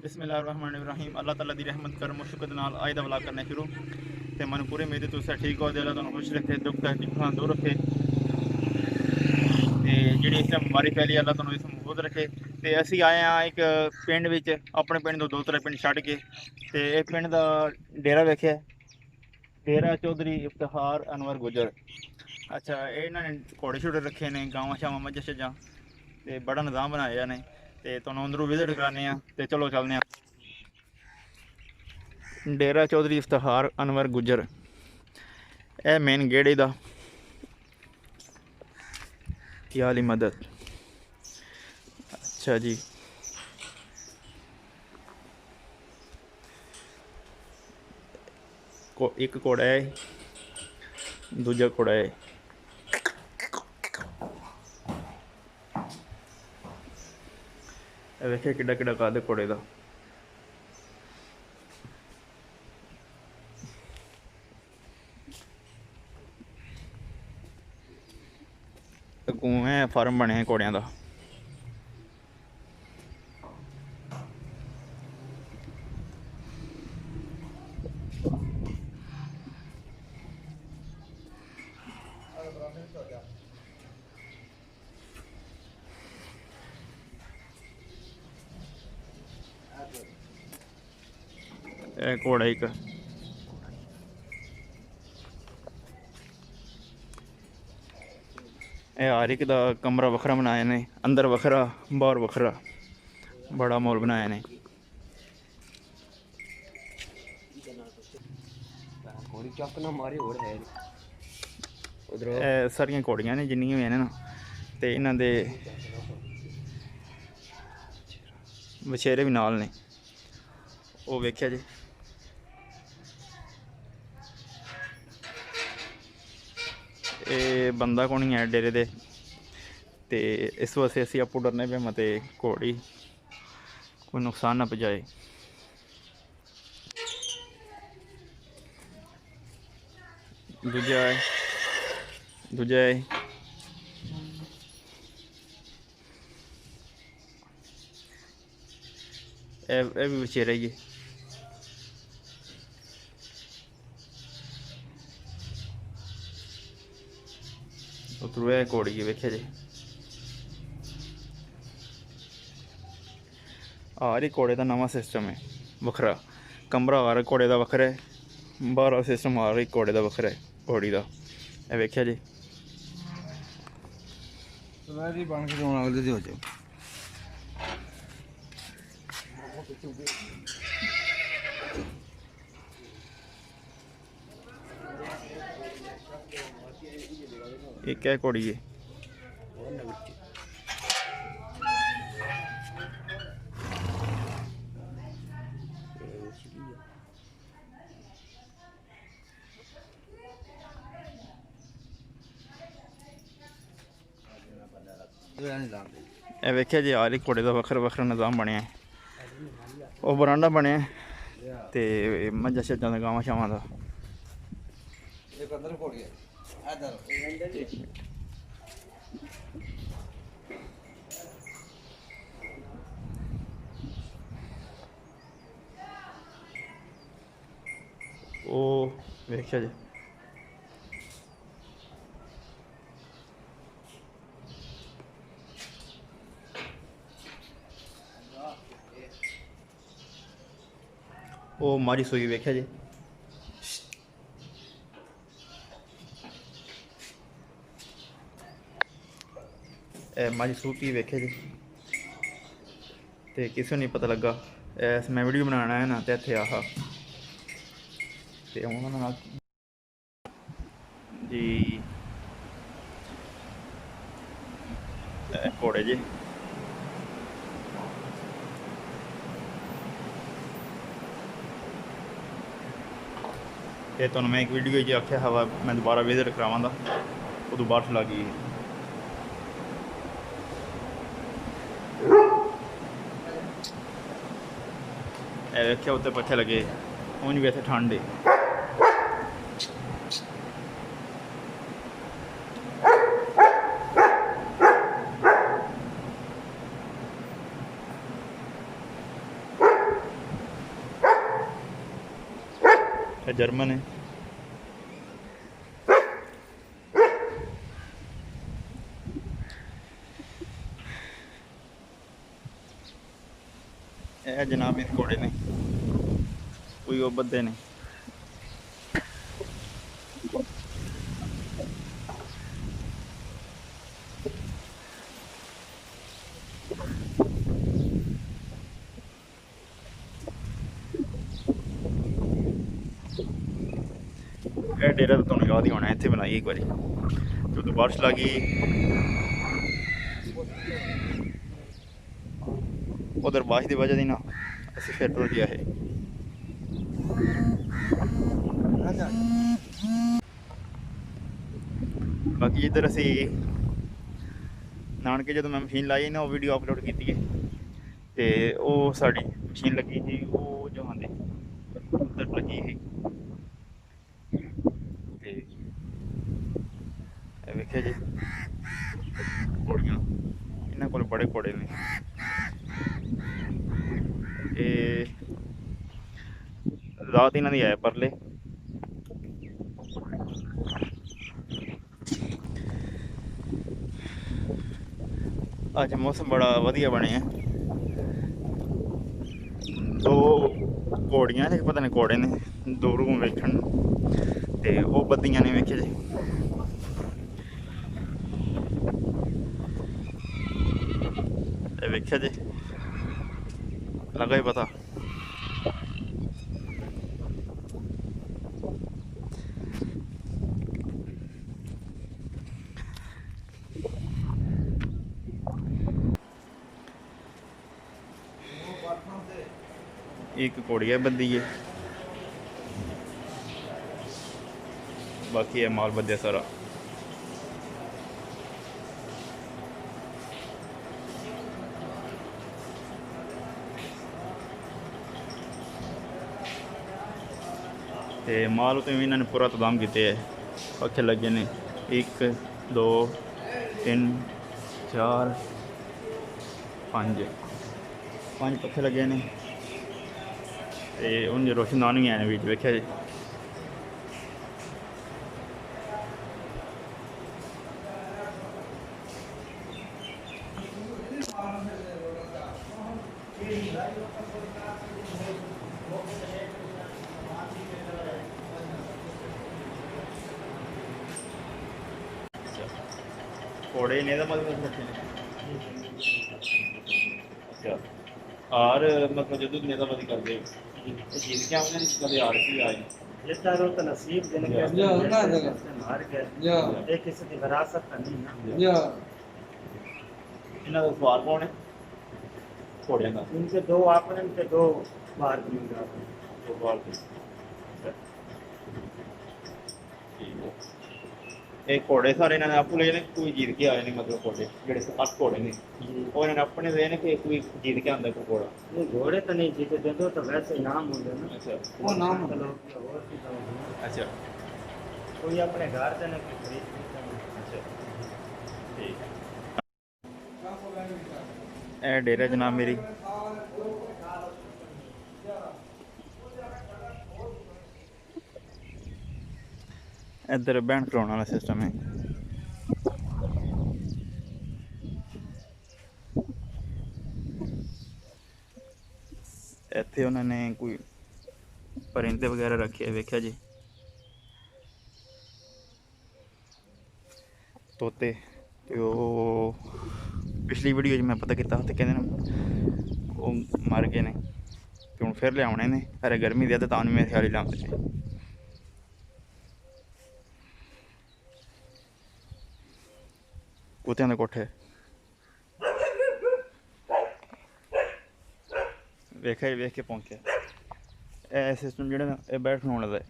बिस्मिल्लाहिर्रहमानिर्रहीम। अल्लाह ताला दी रहमत करम और शुक्र नाल आज दा व्लॉग करना शुरू। ते मन पूरी उम्मीद है तुसें ठीक हो, अल्लाह तुहानू खुश रखे, दुख तकलीफां दूर रखे, ते जेह्ड़ी इस टाइम बीमारी फैली अल्लाह तुहानू इस महफूज रखे। ते असीं आए हाँ एक पिंड विच, अपने पिंड तो 2-3 पिंड छड्ड के। ते इस पिंड दा डेरा वेखिआ, डेरा चौधरी इफ्तिखार अनवर गुजर। अच्छा, इन्हां ने घोड़े शोड़े रखे ने, गावां शावां मज्झां शज्जां, ते बड़ा निज़ाम बनाया ने। ते तुहानू अंदरों विजिट कराने आं, ते चलो चलने आं। डेरा चौधरी इफ्तिखार अनवर गुजर, ए मेन गेट इहदा। क्या हाली मदद। अच्छा जी, एक घोड़ा है, दूजा घोड़ा है। वेखे किड्डा किड्डा कद घोड़े दा। अगों है फार्म बने घोड़ियां दा। ए घोड़ा एक हर एक दा कमरा वखरा बनाया ने, अंदर वखरा बाहर वखरा, बड़ा मॉल बनाया ने। सारियां घोड़ियां ने जिन्नियां भी ना, ते इन्हां दे बछेरे भी नाल ने, वो वेख्या जी। ये बंदा कोनी है डेरे दे, ते इस वास्ते असीं आपूं डरने पे मते घोड़ी कोई नुकसान ना पजाए। दूजा है, दूजा है ए भी बचेरा ही है। उतरू है घोड़ी है वेख्या जी। हर एक घोड़े का नवा सिस्टम है वखरा, कमरा हर घोड़े का वखरा है, बाहर सिस्टम हर एक घोड़े का वखरा है। घोड़ी का ए वेख्या जी। एक है घोड़ी है। ए वेख्या जी, हर एक घोड़े का वखरा वखरा निज़ाम बनया है। वो बरांडा बनया ते मज्झां शज्जां दा, गावां शावां दा। ओ वेख्या जी, ओ मारी सूई वेख्या जी। ए मारी सूपी वेख्या जी। ते किसी नहीं पता लगा, ऐस मैं वीडियो बनाना है ना, तो इत्थे आहा ते उन्होंने जी घोड़े जी। ये तो मैं एक वीडियो जी आख्या हवा मैं दोबारा विजिट करावांगा, उदों बारिश लग गई। वेख्या उत्ते पत्थे लगे, उंज भी इत्थे ठंड है। ਇਹ ਜਰਮਨ ਹੈ। ਇਹ ਜਨਾਬ ਇਸ ਘੋੜੇ ਨੇ ਕੋਈ ਉਹ ਬੱਦੇ ਨੇ। ਇਹ ਡੇਰਾ ਤਾਂ ਤੁਹਾਨੂੰ ਯਾਦ ਹੀ ਹੋਣਾ, ਇੱਥੇ ਬਣਾਈ ਇੱਕ ਵਾਰੀ ਜਦੋਂ ਬਾਰਿਸ਼ ਲੱਗੀ ਉਧਰ ਬਾਰਿਸ਼ ਦੀ ਵਜ੍ਹਾ ਦੀ ਨਾ ਅਸੀਂ ਫਿਰ ਟੁੱਟ ਗਿਆ ਹੈ। ਬਾਕੀ ਇੱਧਰ ਅਸੀਂ ਨਾਨਕੇ ਜਦੋਂ ਮੈਂ ਮਸ਼ੀਨ ਲਾਈ ਨਾ ਉਹ ਵੀਡੀਓ ਅਪਲੋਡ ਕੀਤੀ ਹੈ ਤੇ ਉਹ ਸਾਡੀ ਮਸ਼ੀਨ ਲੱਗੀ ਸੀ ਉਹ ਜੋ ਆਂਦੇ ਉੱਧਰ ਲੱਗੀ ਸੀ ਤੇ ਇਹ ਵੇਖਿਆ ਜੀ ਘੋੜੀਆਂ ਇਹਨਾਂ ਕੋਲ ਬੜੇ ਘੋੜੇ ਨੇ। ਇਹ ਰਾਤ ਇਹਨਾਂ ਦੀ ਆਇਆ ਪਰਲੇ। ਅੱਜ ਮੌਸਮ ਬੜਾ ਵਧੀਆ ਬਣਿਆ। ਦੋ ਘੋੜੀਆਂ ਨੇ ਪਤਾ ਨਹੀਂ ਘੋੜੇ ਨੇ ਦੋ ਰੂਮ ਵੇਖਣ ਤੇ ਉਹ ਬੱਦੀਆਂ ਨੇ ਵੇਖੇ ਜੀ। ਇਹ ਵੇਖਿਆ ਜੀ ਲੱਗਾ ਹੀ ਪਤਾ। एक घोड़िया बंदी है बाकी है माल बदया सारा। ते माल उत्ते भी इन्होंने पूरा इंतजाम किए है। पखे लगे ने 1 2 3 4 5 पखे लगे ने ते उन रोशनदान भी आए बीच वेख्या जी। घोड़े ने अच्छा और मतलब जो नेताबाजी करते जीत के आपने कभी हार की आज ये तारो तो नसीब देने के हार गए एक किसी की विरासत का नहीं ना। इन्हों का सवार कौन है घोड़िया का? इनके 2 आपने इनके 2 बाहर दो बार एक घोड़े सारे इन्होंने आपको ले कोई जीत के आए नहीं मतलब घोड़े जेडे 8 घोड़े ने और इन्होंने अपने दे ने कि कोई जीत के आंदा कोई घोड़ा नहीं घोड़े तो नहीं जीते दे दो तो वैसे इनाम होंगे ना। अच्छा वो नाम और अच्छा कोई अपने घर से ना खरीद अच्छा ठीक ए डेरा जनाब मेरी इधर बहन खड़ाने वाला सिस्टम है। इत्थे उन्होंने कोई परिंदे वगैरह रखे वेख्या जी तोते तो पिछली वीडियो मैं पता किया तो कहते वो मर गए ने तो हूँ फिर लियाने ने अरे गर्मी दे तो मेरे ख्याल लाते कुत्तियां दे कोठे वेखा ही वेख के पहुंचे ए सिस्टम जो ना ये बैठ खड़ोने का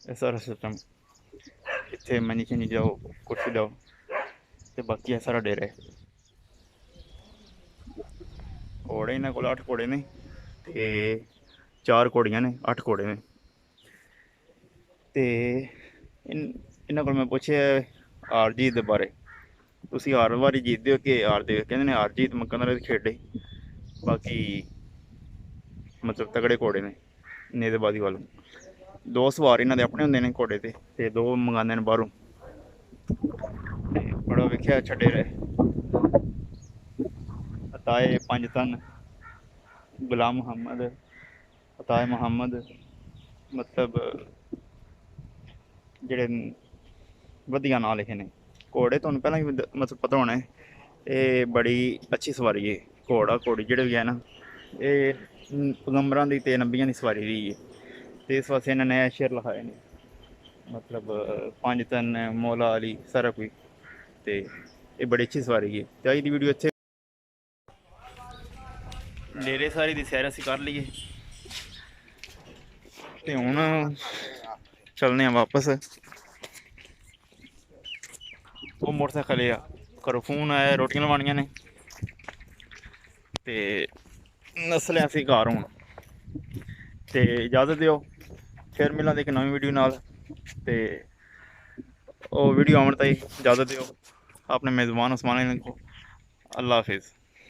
ये सारा सिस्टम इतने नीचे नहीं जाओ कुर्सी जाओ तो बाकी है सारा डेरा है। घोड़े इन्होंने को 8 घोड़े ने ते 4 घोड़ियां ने 8 घोड़े ने ते इन्होंने को मैं पूछे हार जीत के बारे तुसी हर वारी जीतते हो कि हारते हो कहते हार जीत मक्कां दे खेडे बाकी मतलब तगड़े घोड़े ने ਨੇਦੇਬਾਦੀ ਵੱਲ। 2 ਸਵਾਰ ਇਹਨਾਂ ਦੇ ਆਪਣੇ ਹੁੰਦੇ ਨੇ ਘੋੜੇ ਤੇ 2 ਮੰਗਾਉਂਦੇ ਨੇ ਬਾਹਰੋਂ। ਤੇ ਬੜਾ ਵੇਖਿਆ ਛੱਡੇ ਰਹੇ ਅਤਾਏ 5 ਤਨ ਗੁਲਾਮ ਮੁਹੰਮਦ ਅਤਾਏ ਮੁਹੰਮਦ, ਮਤਲਬ ਜਿਹੜੇ ਵਧੀਆ ਨਾਂ ਲਿਖੇ ਨੇ। ਘੋੜੇ ਤੁਹਾਨੂੰ ਪਹਿਲਾਂ ਵੀ ਮਤਲਬ ਪਤਾ ਹੋਣਾ ਇਹ ਬੜੀ ਅੱਛੀ ਸਵਾਰੀ ਹੈ। ਘੋੜਾ ਘੋੜੀ ਜਿਹੜੇ ਵੀ ਹੈ ਨਾ ਇਹ ਪੈਗੰਬਰਾਂ ਦੀ ਤੇ ਨਬੀਆਂ ਦੀ ਸਵਾਰੀ ਰਹੀ ਹੈ। ਤੇ ਇਸ ਵਾਸਤੇ ਇਹਨਾਂ ਨੇ ਇਹ ਸ਼ੇਰ ਲਿਖਾਏ ਨੇ, ਮਤਲਬ 5 ਤਨ ਮੌਲਾ ਅਲੀ ਸਾਰਾ ਕੋਈ। ਤੇ ਇਹ ਬੜੀ ਅੱਛੀ ਸਵਾਰੀ ਹੈ। ਤੇ ਅੱਜ ਦੀ ਵੀਡੀਓ ਇੱਥੇ ਡੇਰੇ ਸਾਰੀ ਦੀ ਸੈਰ ਅਸੀਂ ਕਰ ਲਈਏ ਤੇ ਹੁਣ ਚੱਲਦੇ ਆ ਵਾਪਸ। ਉਹ ਮੋਟਰਸਾਈਕਲ ਆ ਘਰੋਂ ਫੋਨ ਆਇਆ, ਰੋਟੀਆਂ ਲਵਾਉਣੀਆਂ ਨੇ ਤੇ ਨਸਲਿਆਂ ਅਸੀਂ ਘਰ ਹੁਣ। ਤੇ ਇਜਾਜ਼ਤ ਦਿਓ, ਫਿਰ ਮਿਲਾਂਗੇ ਇੱਕ ਨਵੀਂ ਵੀਡੀਓ ਨਾਲ। ਤੇ ਉਹ ਵੀਡੀਓ ਆਉਣ ਤਾਈਂ ਇਜਾਜ਼ਤ ਦਿਓ। ਆਪਣੇ ਮੇਜ਼ਬਾਨ ਉਸਮਾਨ ਅਲੀ को अल्लाह हाफिज़।